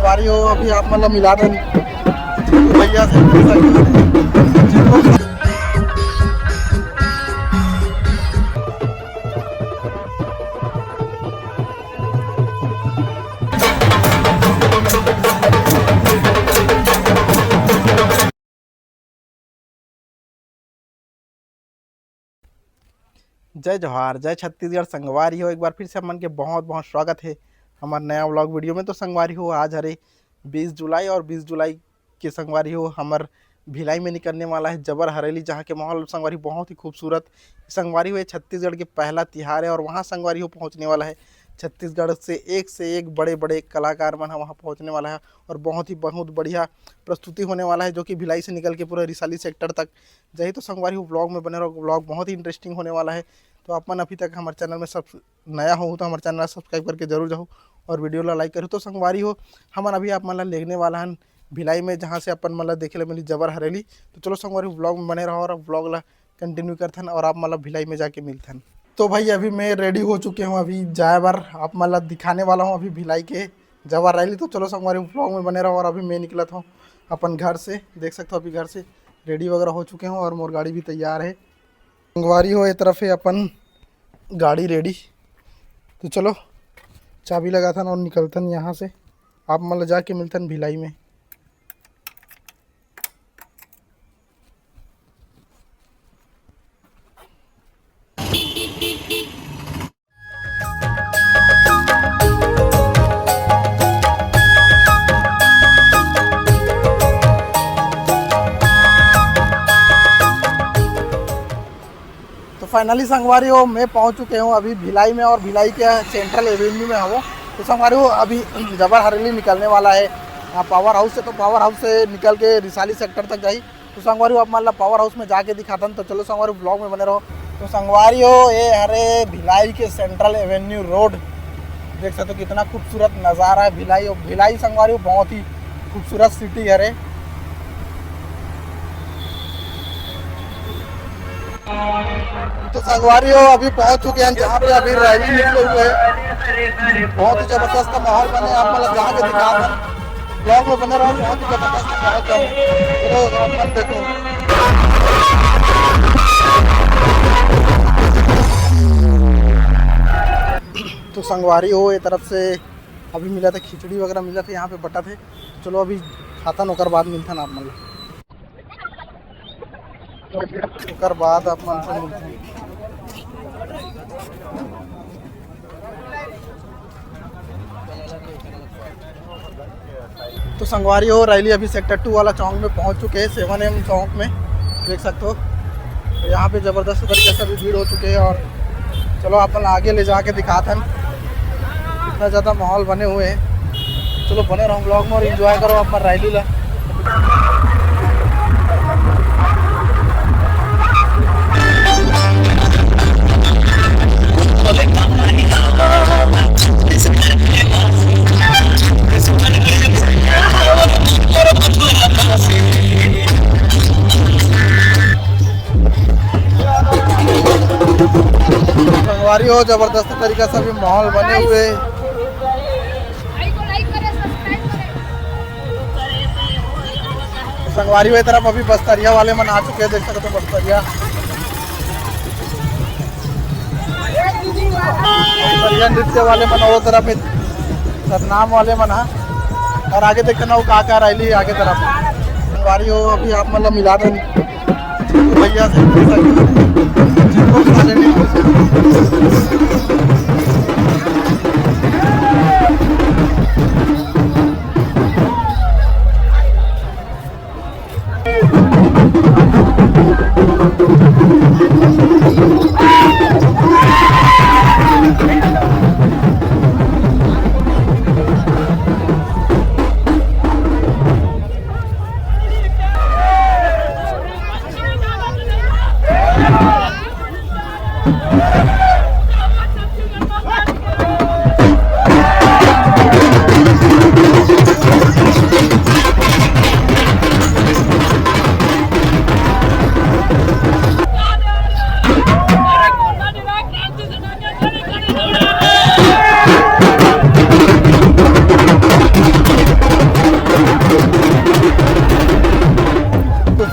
संगवारी हो अभी आप मतलब मिला दें भैया से जय जवाहर जय छत्तीसगढ़। संगवारी हो एक बार फिर से मन के बहुत बहुत स्वागत है हमारे नया व्लॉग वीडियो में। तो संगवारी हो आज हरे 20 जुलाई और 20 जुलाई के संगवारी हो हमार भिलाई में निकलने वाला है जबर हरेली, जहाँ के माहौल संगवारी बहुत ही खूबसूरत। संगवारी हो छत्तीसगढ़ के पहला तिहार है और वहाँ संगवारी हो पहुँचने वाला है छत्तीसगढ़ से एक बड़े बड़े कलाकार मन वहाँ पहुँचने वाला है और बहुत बढ़िया प्रस्तुति होने वाला है, जो कि भिलाई से निकल के पूरा रिसाली सेक्टर तक जाए। तो संगवारी हो ब्लॉग में बने रहो, ब्लॉग बहुत ही इंटरेस्टिंग होने वाला है। तो अपन अभी तक हमारे चैनल में सब नया हो तो हमारे चैनल सब्सक्राइब करके जरूर जाओ और वीडियो ला लाइक करो। तो संगवारी हो हमारा अभी आप मतलब लेने वाला है भिलाई में, जहाँ से अपन मतलब देखे ले मिली जबर हरेली। तो चलो संगवारी ब्लॉग में बने रहो और ब्लॉग ला कंटिन्यू करथन और आप मतलब भिलाई में जाके मिलथन। तो भाई अभी मैं रेडी हो चुके हूँ, अभी जाए बार आप मतलब दिखाने वाला हूँ अभी भिलाई के जबर हरेली। तो चलो संगवारी ब्लॉग में बने रहो और अभी मैं निकला था अपन घर से, देख सकते हो अभी घर से रेडी वगैरह हो चुके हैं और मोर गाड़ी भी तैयार है। संगवारी हो एक तरफ है अपन गाड़ी रेडी। तो चलो चाबी लगाथन और निकलथन यहाँ से, आप मतलब जाके मिलथन भिलाई में। तो फाइनली संगवारी हो मैं पहुंच चुके हूं अभी भिलाई में और भिलाई के सेंट्रल एवेन्यू में हूँ। तो संगवारी हो अभी जबर हरेली निकलने वाला है यहाँ पावर हाउस से। तो पावर हाउस से निकल के रिसाली सेक्टर तक जाई। तो संगवारी हो आप मतलब पावर हाउस में जाके दिखाता। तो चलो संगवारी ब्लॉग में बने रहो। तो संगवारी हो ये हरे भिलाई के सेंट्रल एवेन्यू रोड, देख सकते हो कितना खूबसूरत नज़ारा है भिलाई। और भिलाई संगवारी हो बहुत ही खूबसूरत सिटी है। तो संगवारी हो अभी पहुंच चुके हैं जहाँ पे अभी रैली निकले हुए हैं। बहुत ही जबरदस्त माहौल बने, आप मतलब जहाँ के दिखा दें ब्लॉग में बने रहो। बहुत ही जबरदस्त माहौल देखो। तो संगवारी हो ये तरफ से अभी मिला था खिचड़ी वगैरह मिला था, यहाँ पे बटा थे। चलो अभी खाता नौकर बाद मिलता ना आप मतलब ओकर बाद आप मन से मिलते हैं। तो संगवारी हो रैली अभी सेक्टर 2 वाला चौक में पहुंच चुके हैं, 7M चौक में देख सकते हो। तो यहाँ पे ज़बरदस्त तरीके से भी भीड़ हो चुके हैं और चलो अपन आगे ले जाके दिखाते हैं। इतना ज़्यादा माहौल बने हुए हैं। चलो बने रहो ब्लॉग में और एंजॉय करो अपन रैली ला। संगवारी हो जबरदस्त तरीका से भी माहौल बने हुए। संगवारी हो तरफ अभी बस्तरिया वाले मन आ चुके हैं, देख सकते हो बस्तरिया नृत्य वाले मन वो तरफ सतनाम वाले मन है। और आगे देखते ना वो का रैली आगे तरफ। संगवारी हो अभी आप मतलब मिला दें भैया से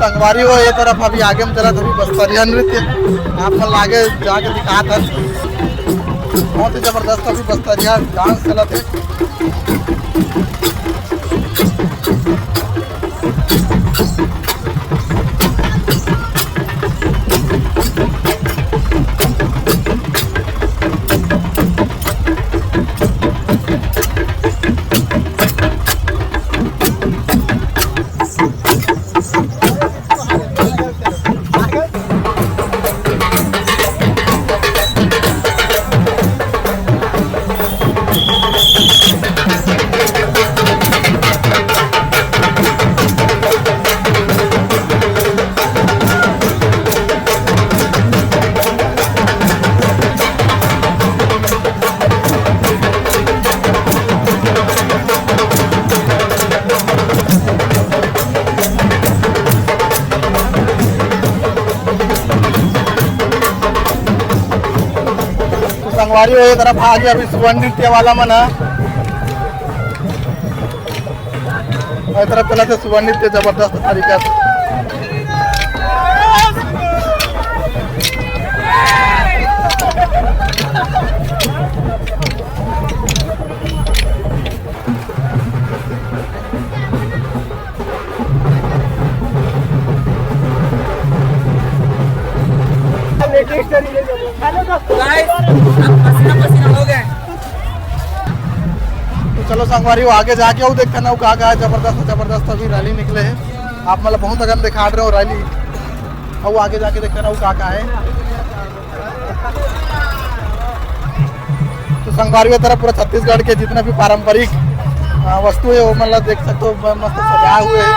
संगवारी हो ये तरफ अभी आगे में चला अभी बस्तरिया नृत्य आप मन आगे जाके दिखा था। बहुत ही जबरदस्त अभी बस्तरिया डांस चला थे। संगवारी हो तरफ आ गया अभी सुवर्ण नृत्य वाला मन है तरफ चला थे सुवर्ण नृत्य जबरदस्त तरीका से। तो चलो संगवारी आगे जाके वो देखते ना वो कहा है जबरदस्त जबरदस्त अभी रैली निकले है। आप मतलब बहुत अगन दिखा रहे हो रैली और आगे जाके देखते ना वो कहा है। तो संगवारी तरफ पूरा छत्तीसगढ़ के जितने भी पारंपरिक वस्तु है वो मतलब देख सकते हो मस्त सजाए हुए है।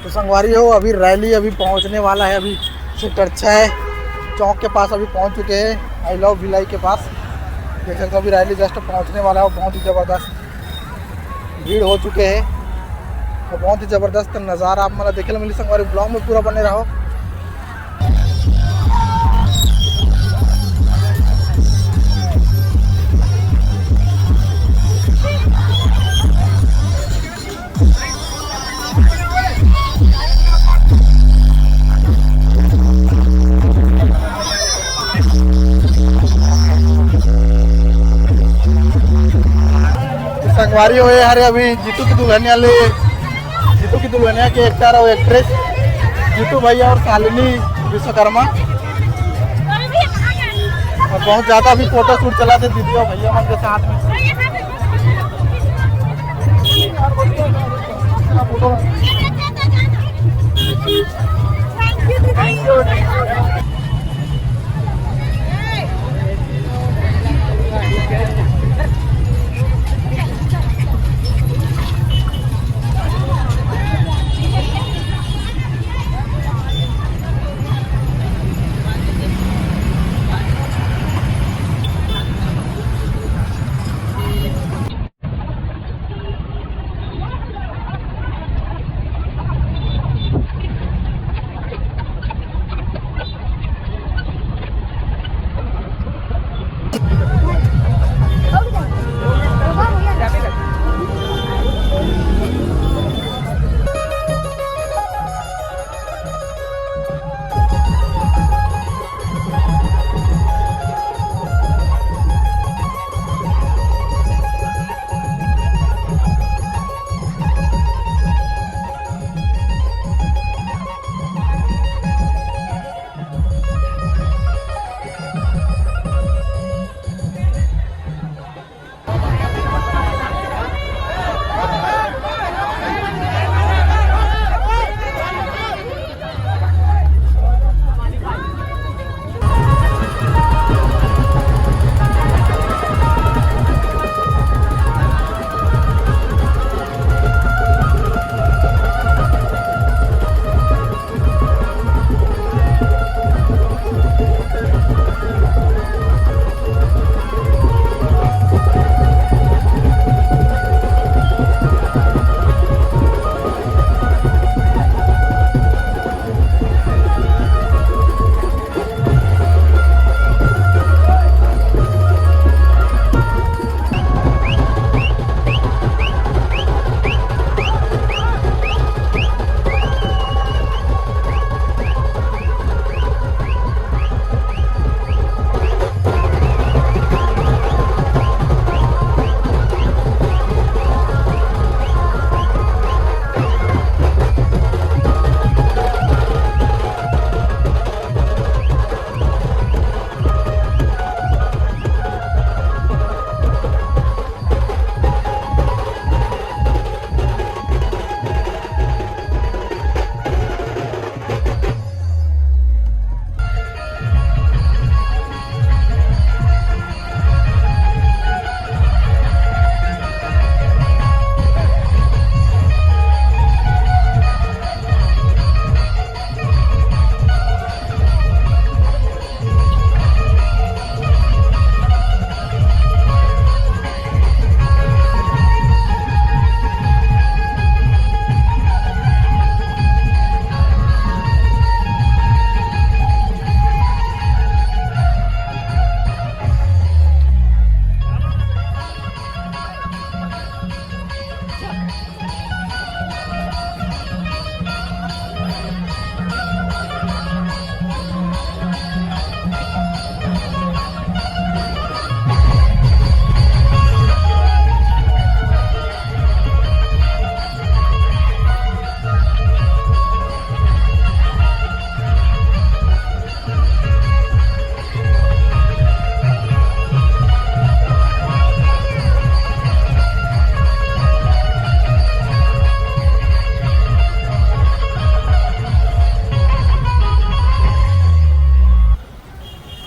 तो संगवारी हो अभी रैली अभी पहुंचने वाला है। अभी सेक्टर 6 चौक के पास अभी पहुंच चुके हैं, आई लव भिलाई के पास। देख सकते हो अभी रैली जस्ट पहुंचने वाला है। बहुत ही ज़बरदस्त भीड़ हो चुके हैं और बहुत ही ज़बरदस्त नज़ारा आप मतलब देखे मिली। संगवारी ब्लॉग में पूरा बने रहो। संगवारी हो यार अभी जीतू की दुल्हनिया के एक्टर और एक्ट्रेस जीतू भैया और शालिनी विश्वकर्मा और बहुत ज़्यादा अभी फोटो शूट चला थे दीदी और भैया के साथ में।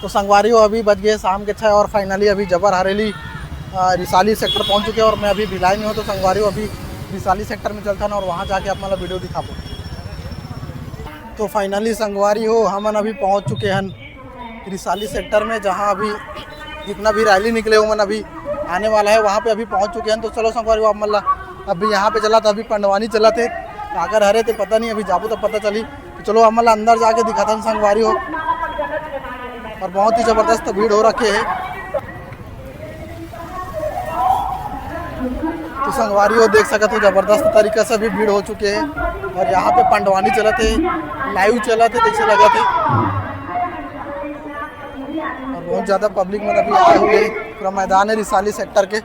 तो संगवारी हो अभी बज गए शाम के 6 और फाइनली अभी जबर हरेली रिसाली सेक्टर पहुंच चुके हैं और मैं अभी भिलाई में हूँ। तो संगवारी हो अभी रिसाली सेक्टर में चलता ना और वहाँ जाके आप मतलब वीडियो दिखा पाऊँ। तो फाइनली संगवारी हो हमन अभी पहुंच चुके हैं रिसाली सेक्टर में, जहां अभी जितना भी रैली निकले हो मन अभी आने वाला है वहां पे अभी पहुंच चुके हैं। तो चलो संगवारी हो अब मतलब अभी यहाँ पे चला था, अभी पंडवानी चला थे अगर हरे थे पता नहीं, अभी जाबू तो पता चली। तो चलो अब मतलब अंदर जाके दिखाता हूँ संगवारी हो। और बहुत ही ज़बरदस्त भीड़ हो रखे है। तो संगवारी हो देख सकते हो ज़बरदस्त तरीके से भी भीड़ हो चुके हैं। और यहाँ पे पंडवानी चला थे, लाइव चला थे जैसे लगा थे। और बहुत ज़्यादा पब्लिक मतलब अभी आए हुए हैं, पूरा मैदान है रिसाली सेक्टर के।